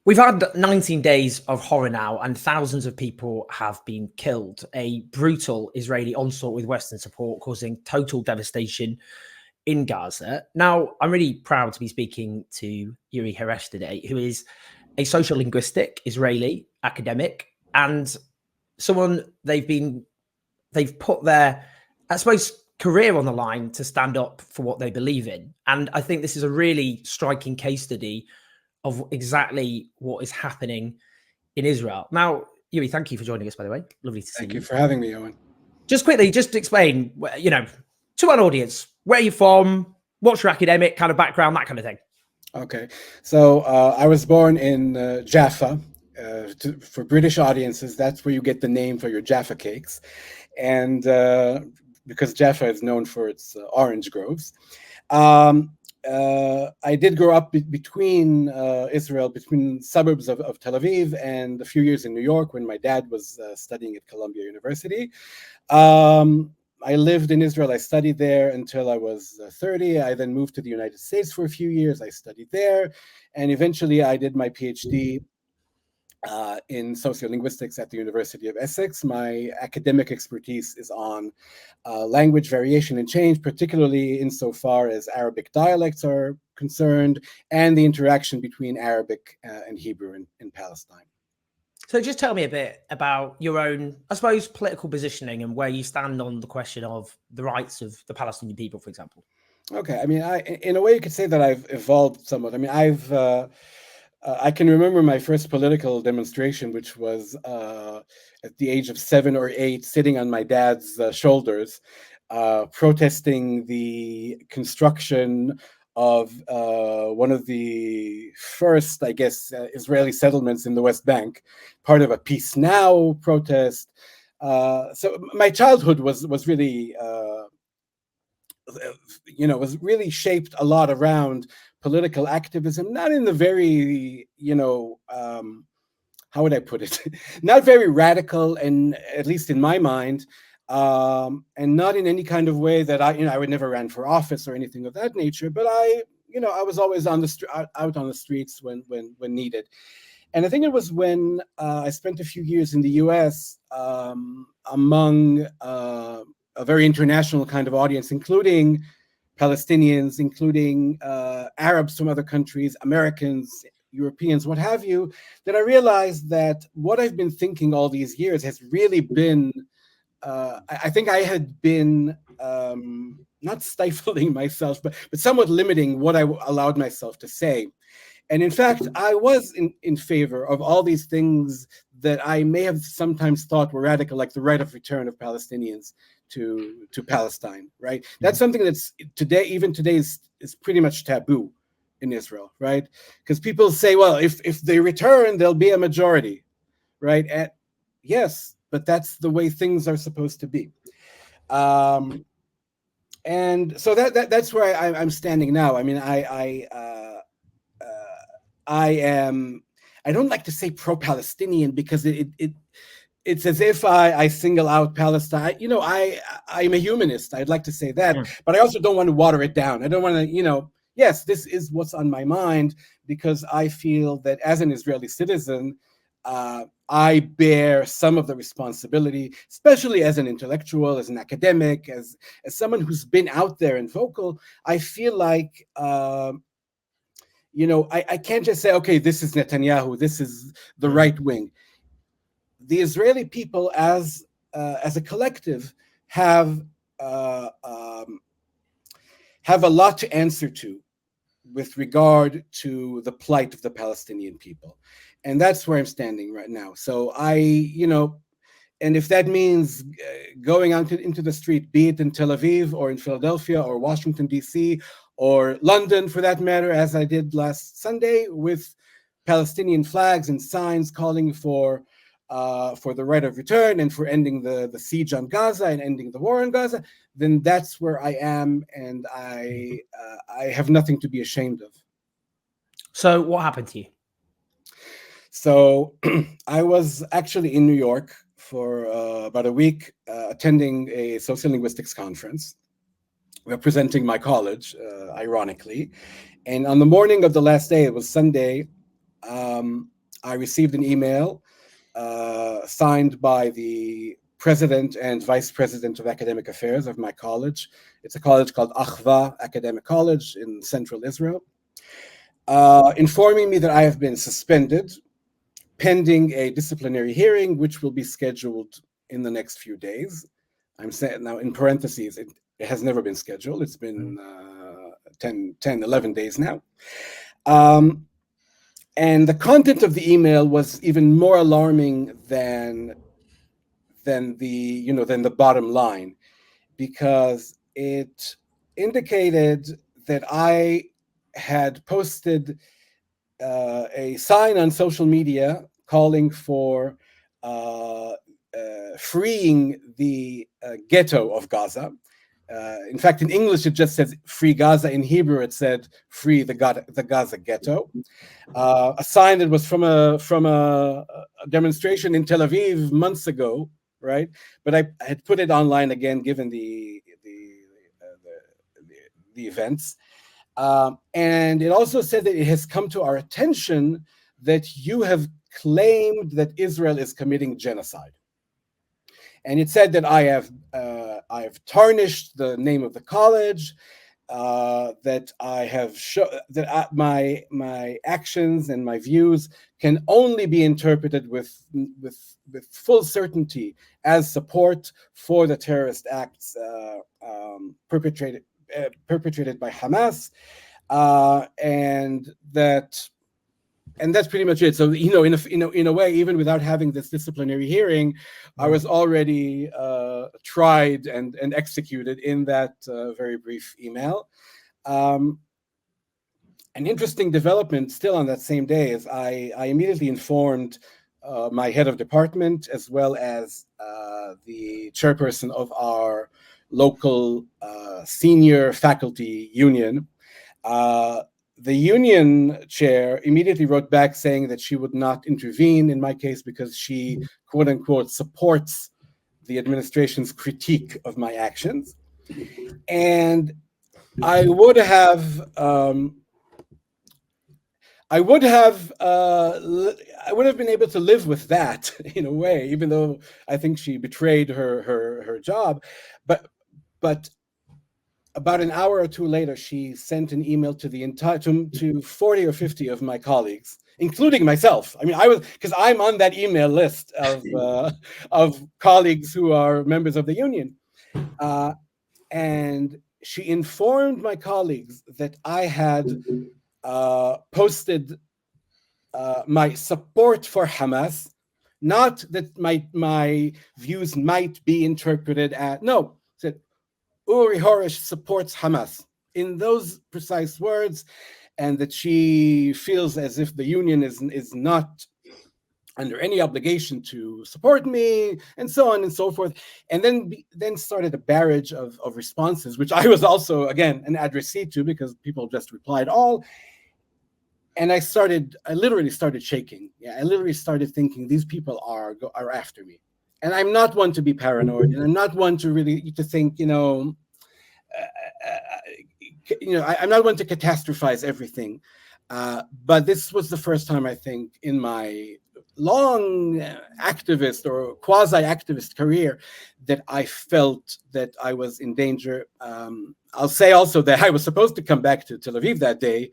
We've had 19 days of horror now, and thousands of people have been killed. A brutal Israeli onslaught with Western support, causing total devastation in Gaza. Now, I'm really proud to be speaking to Uri Horesh today, who is a sociolinguistic Israeli academic and someone they've put their, I suppose, career on the line to stand up for what they believe in. And I think this is a really striking case study of exactly what is happening in Israel. Now, Yuri, thank you for joining us, by the way. Lovely to see you. Thank you for having me, Owen. Just quickly, just explain, to our audience, where are you from? What's your academic kind of background? That kind of thing. Okay. So I was born in Jaffa. For British audiences, that's where you get the name for your Jaffa cakes. And because Jaffa is known for its orange groves. I did grow up between Israel, between suburbs of Tel Aviv, and a few years in New York when my dad was studying at Columbia University. I lived in Israel. I studied there until I was 30. I then moved to the United States for a few years. I studied there, and eventually I did my PhD in sociolinguistics at the University of Essex. My academic expertise is on language variation and change, particularly insofar as Arabic dialects are concerned, and the interaction between Arabic and Hebrew in Palestine. So just tell me a bit about your own, I suppose, political positioning and where you stand on the question of the rights of the Palestinian people, for example. Okay, I mean, in a way, you could say that I've evolved somewhat. I mean, I can remember my first political demonstration, which was at the age of 7 or 8, sitting on my dad's shoulders, protesting the construction of one of the first, I guess, Israeli settlements in the West Bank, part of a Peace Now protest. So my childhood was really, was really shaped a lot around political activism, not in the very, how would I put it? Not very radical, and at least in my mind, and not in any kind of way that I would never ran for office or anything of that nature. But I was always out on the streets when needed. And I think it was when I spent a few years in the U.S. Among a very international kind of audience, including Palestinians, including Arabs from other countries, Americans, Europeans, what have you, that I realized that what I've been thinking all these years has really been, I think I had been not stifling myself, but somewhat limiting what I allowed myself to say. And in fact, I was in favor of all these things that I may have sometimes thought were radical, like the right of return of Palestinians to Palestine, right? That's something that's even today is pretty much taboo in Israel, right? Because people say, well, if they return, there'll be a majority, right? And yes, but that's the way things are supposed to be. And so that's where I'm standing now. I mean, I don't like to say pro-Palestinian because it's as if I single out Palestine. I'm a humanist. I'd like to say that, but I also don't want to water it down. I don't want to, yes, this is what's on my mind, because I feel that as an Israeli citizen, I bear some of the responsibility, especially as an intellectual, as an academic, as someone who's been out there and vocal. I feel like, I can't just say, okay, this is Netanyahu, this is the right wing. The Israeli people, as a collective, have a lot to answer to with regard to the plight of the Palestinian people, and that's where I'm standing right now. So and if that means going out into the street, be it in Tel Aviv or in Philadelphia or Washington D.C. or London, for that matter, as I did last Sunday, with Palestinian flags and signs calling for the right of return and for ending the siege on Gaza and ending the war on Gaza, then that's where I am, and I have nothing to be ashamed of. So what happened to you? So I was actually in New York for about a week, attending a sociolinguistics conference, representing my college, ironically. And on the morning of the last day, it was Sunday, I received an email signed by the president and vice president of academic affairs of my college. It's a college called Achva Academic College in central Israel, informing me that I have been suspended pending a disciplinary hearing, which will be scheduled in the next few days. I'm saying now in parentheses, it has never been scheduled. It's been 11 days now. And the content of the email was even more alarming than the bottom line, because it indicated that I had posted a sign on social media calling for freeing the ghetto of Gaza. In fact, in English, it just says free Gaza. In Hebrew, it said free the Gaza ghetto. A sign that was from a demonstration in Tel Aviv months ago, right? But I had put it online again, given the events. And it also said that it has come to our attention that you have claimed that Israel is committing genocide. And it said that I have tarnished the name of the college, that I have that my actions and my views can only be interpreted with full certainty as support for the terrorist acts perpetrated by Hamas, and that's pretty much it. So, in a way, even without having this disciplinary hearing, I was already tried and executed in that very brief email. An interesting development still on that same day is I immediately informed my head of department, as well as the chairperson of our local senior faculty union. The union chair immediately wrote back saying that she would not intervene in my case because she, quote unquote, supports the administration's critique of my actions. And I would have been able to live with that in a way, even though I think she betrayed her job. But about an hour or two later, she sent an email to the entire to 40 or 50 of my colleagues, including myself. I mean, because I'm on that email list of colleagues who are members of the union, and she informed my colleagues that I had posted my support for Hamas, not that my views might be interpreted as said Uri Horesh supports Hamas in those precise words, and that she feels as if the union is not under any obligation to support me, and so on and so forth. And then started a barrage of responses, which I was also, again, an addressee to, because people just replied all. And I literally started shaking. Yeah, I literally started thinking, these people are after me. And I'm not one to be paranoid, and I'm not one to think, I'm not one to catastrophize everything. But this was the first time, I think, in my long activist or quasi-activist career that I felt that I was in danger. I'll say also that I was supposed to come back to Tel Aviv that day.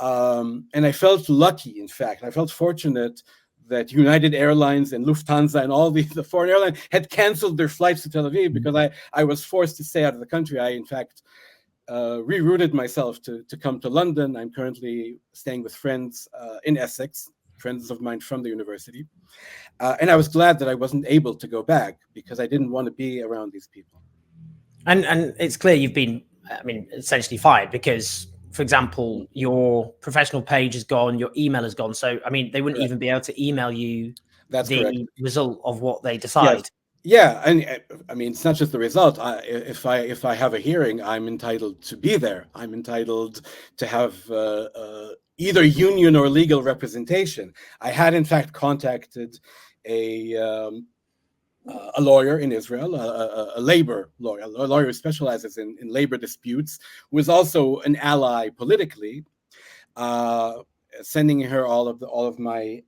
And I felt lucky, in fact. I felt fortunate that United Airlines and Lufthansa and all the foreign airlines had canceled their flights to Tel Aviv, because I was forced to stay out of the country. I, in fact, rerouted myself to come to London. I'm currently staying with friends in Essex, friends of mine from the university. And I was glad that I wasn't able to go back, because I didn't want to be around these people. And it's clear you've been, essentially fired, because, for example, your professional page is gone, your email is gone. So, they wouldn't even be able to email you the result of what they decide. Yes. Yeah, and it's not just the result. If I have a hearing, I'm entitled to be there. I'm entitled to have either union or legal representation. I had, in fact, contacted a lawyer in Israel, a labor lawyer, a lawyer who specializes in labor disputes, who is also an ally politically. sending her all of my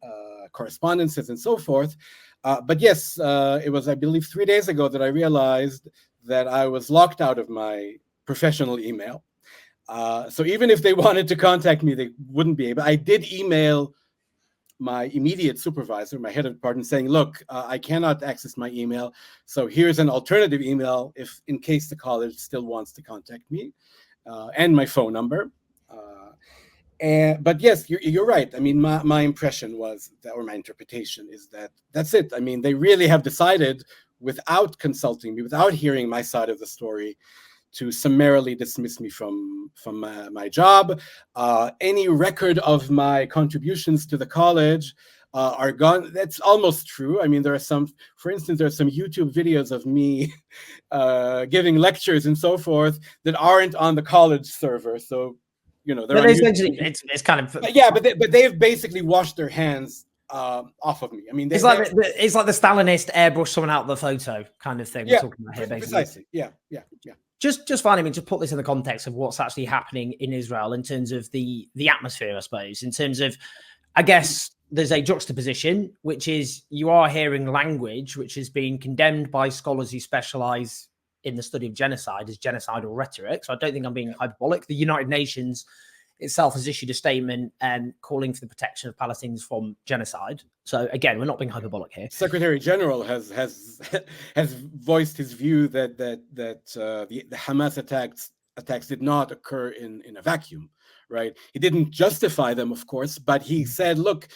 correspondences and so forth. But yes, it was, I believe, 3 days ago that I realized that I was locked out of my professional email. So even if they wanted to contact me, they wouldn't be able. I did email my immediate supervisor, my head of department, saying, look, I cannot access my email. So here's an alternative email if in case the college still wants to contact me, and my phone number. But yes, you're right. I mean, my impression was that, or my interpretation is that that's it. I mean, they really have decided, without consulting me, without hearing my side of the story, to summarily dismiss me from my job. Any record of my contributions to the college are gone. That's almost true. I mean, there are some, for instance, there are some YouTube videos of me giving lectures and so forth that aren't on the college server. So, you know, they're essentially, it's kind of, but yeah, but they've basically washed their hands off of me. I mean, it's like the Stalinist airbrush someone out of the photo kind of thing. Yeah, we're talking about here, basically. Precisely. Yeah. Just finally, I mean, to put this in the context of what's actually happening in Israel in terms of the atmosphere, I suppose, in terms of, I guess there's a juxtaposition, which is you are hearing language which has been condemned by scholars who specialize in the study of genocide as genocidal rhetoric. So I don't think I'm being hyperbolic. The United Nations itself has issued a statement calling for the protection of Palestinians from genocide. So again, we're not being hyperbolic here. Secretary General has voiced his view that the Hamas attacks did not occur in a vacuum, right? He didn't justify them, of course, but he said, look,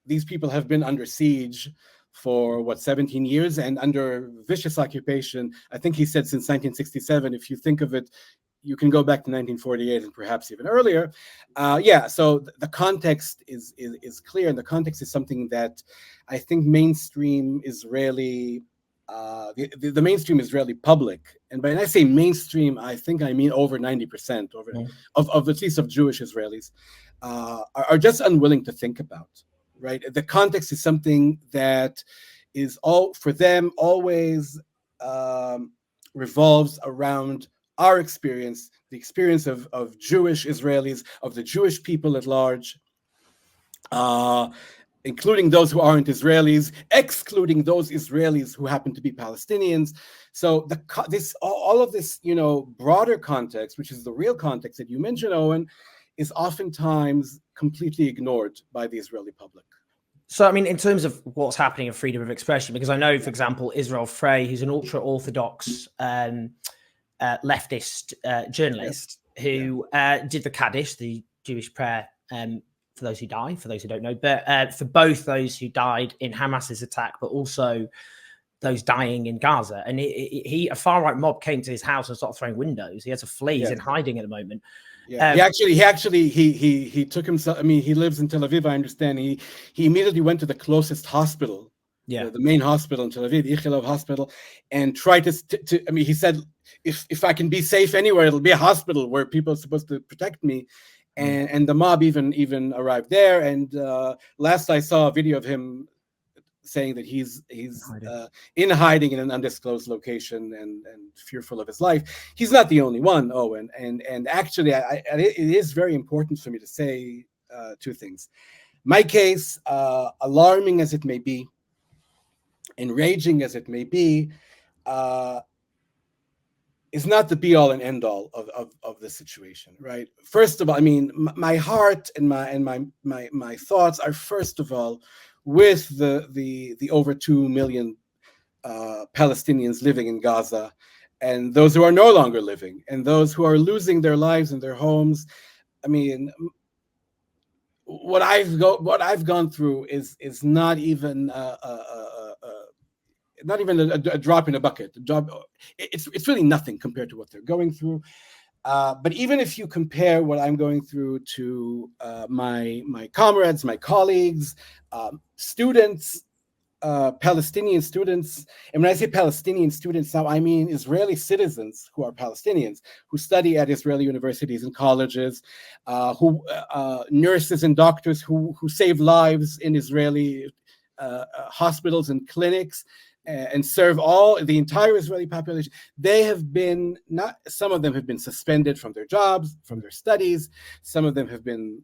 these people have been under siege for 17 years and under vicious occupation. I think he said since 1967. If you think of it, you can go back to 1948 and perhaps even earlier. So the context is clear, and the context is something that I think mainstream Israeli, the mainstream Israeli public, and when I say mainstream, I think I mean over 90% of at least of Jewish Israelis, are just unwilling to think about. Right, the context is something that is all for them always revolves around our experience, the experience of Jewish Israelis, of the Jewish people at large, including those who aren't Israelis, excluding those Israelis who happen to be Palestinians. So all of this, broader context, which is the real context that you mentioned, Owen, is oftentimes completely ignored by the Israeli public. So, I mean, in terms of what's happening in freedom of expression, because I know, for example, Israel Frey, who's an ultra-Orthodox leftist journalist who did the Kaddish, the Jewish prayer, for those who die, for those who don't know, but for both those who died in Hamas's attack, but also those dying in Gaza. And a far-right mob came to his house and started throwing windows. He had to flee. He's in hiding at the moment. Yeah, he took himself. I mean, he lives in Tel Aviv. I understand. He immediately went to the closest hospital, the main hospital in Tel Aviv, Ichilov Hospital, and tried to. I mean, he said, if I can be safe anywhere, it'll be a hospital where people are supposed to protect me. And the mob even arrived there. And last I saw a video of him saying that he's in hiding in an undisclosed location and fearful of his life. He's not the only one, Owen. And actually, it is very important for me to say two things. My case, alarming as it may be, enraging as it may be, is not the be-all and end-all of the situation, right? First of all, I mean, my heart and my thoughts are first of all with the over 2 million Palestinians living in Gaza, and those who are no longer living, and those who are losing their lives and their homes. I mean, what I've gone through is not even a drop in a bucket. It's really nothing compared to what they're going through. But even if you compare what I'm going through to my comrades, my colleagues, students, Palestinian students, and when I say Palestinian students now, I mean Israeli citizens who are Palestinians, who study at Israeli universities and colleges, nurses and doctors who save lives in Israeli hospitals and clinics, and serve the entire Israeli population. They have been some of them have been suspended from their jobs, from their studies. Some of them have been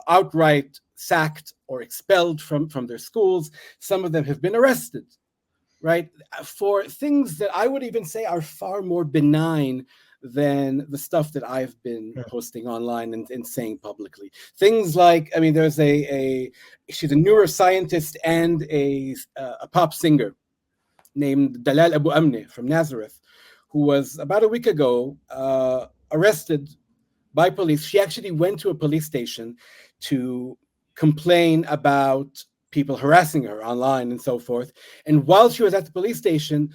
outright sacked or expelled from their schools. Some of them have been arrested, right, for things that I would even say are far more benign than the stuff that I've been posting online and saying publicly. Things like, I mean, there's she's a neuroscientist and a pop singer named Dalal Abu Amne from Nazareth, who was about a week ago arrested by police. She actually went to a police station to complain about people harassing her online and so forth. And while she was at the police station,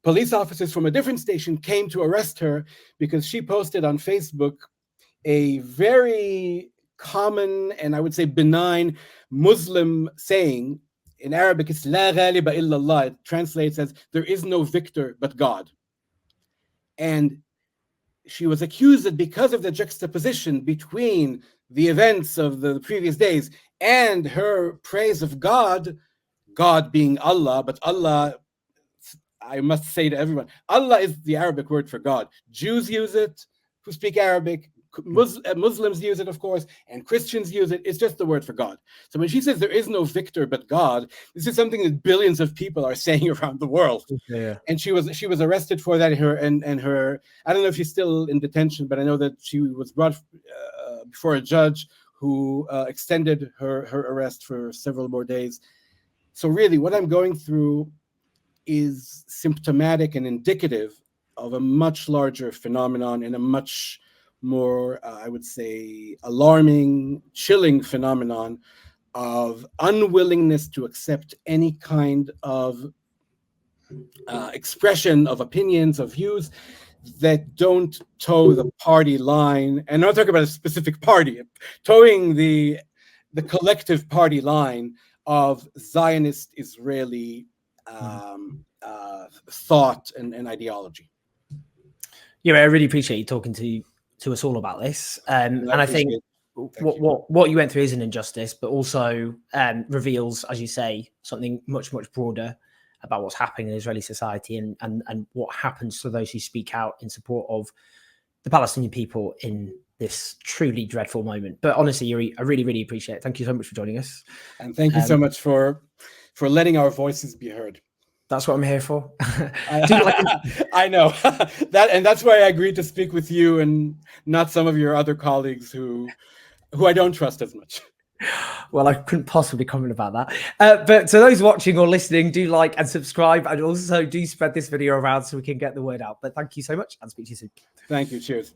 police officers from a different station came to arrest her because she posted on Facebook a very common and I would say benign Muslim saying. In Arabic, it's La ghaliba illallah. It translates as there is no victor but God. And she was accused that because of the juxtaposition between the events of the previous days and her praise of God, God being Allah, but Allah, I must say to everyone, Allah is the Arabic word for God. Jews use it who speak Arabic. Muslims use it, of course, and Christians use it. It's just the word for God. So when she says there is no victor but God, this is something that billions of people are saying around the world. Yeah. And she was arrested for that. Her I don't know if she's still in detention, but I know that she was brought before a judge who extended her arrest for several more days. So really, what I'm going through is symptomatic and indicative of a much larger phenomenon and a much more, I would say, alarming, chilling phenomenon of unwillingness to accept any kind of expression of opinions, of views that don't toe the party line. And I'm not talking about a specific party, towing the collective party line of Zionist Israeli thought and ideology. Yeah, I really appreciate you talking to us all about this. And I think what you went through is an injustice, but also reveals, as you say, something much, much broader about what's happening in Israeli society and what happens to those who speak out in support of the Palestinian people in this truly dreadful moment. But honestly, Uri, I really, really appreciate it. Thank you so much for joining us. And thank you so much for letting our voices be heard. That's what I'm here for. I know that, and that's why I agreed to speak with you and not some of your other colleagues who I don't trust as much. Well, I couldn't possibly comment about that. But to those watching or listening, do like and subscribe, and also do spread this video around so we can get the word out. But thank you so much, and speak to you soon. Thank you. Cheers.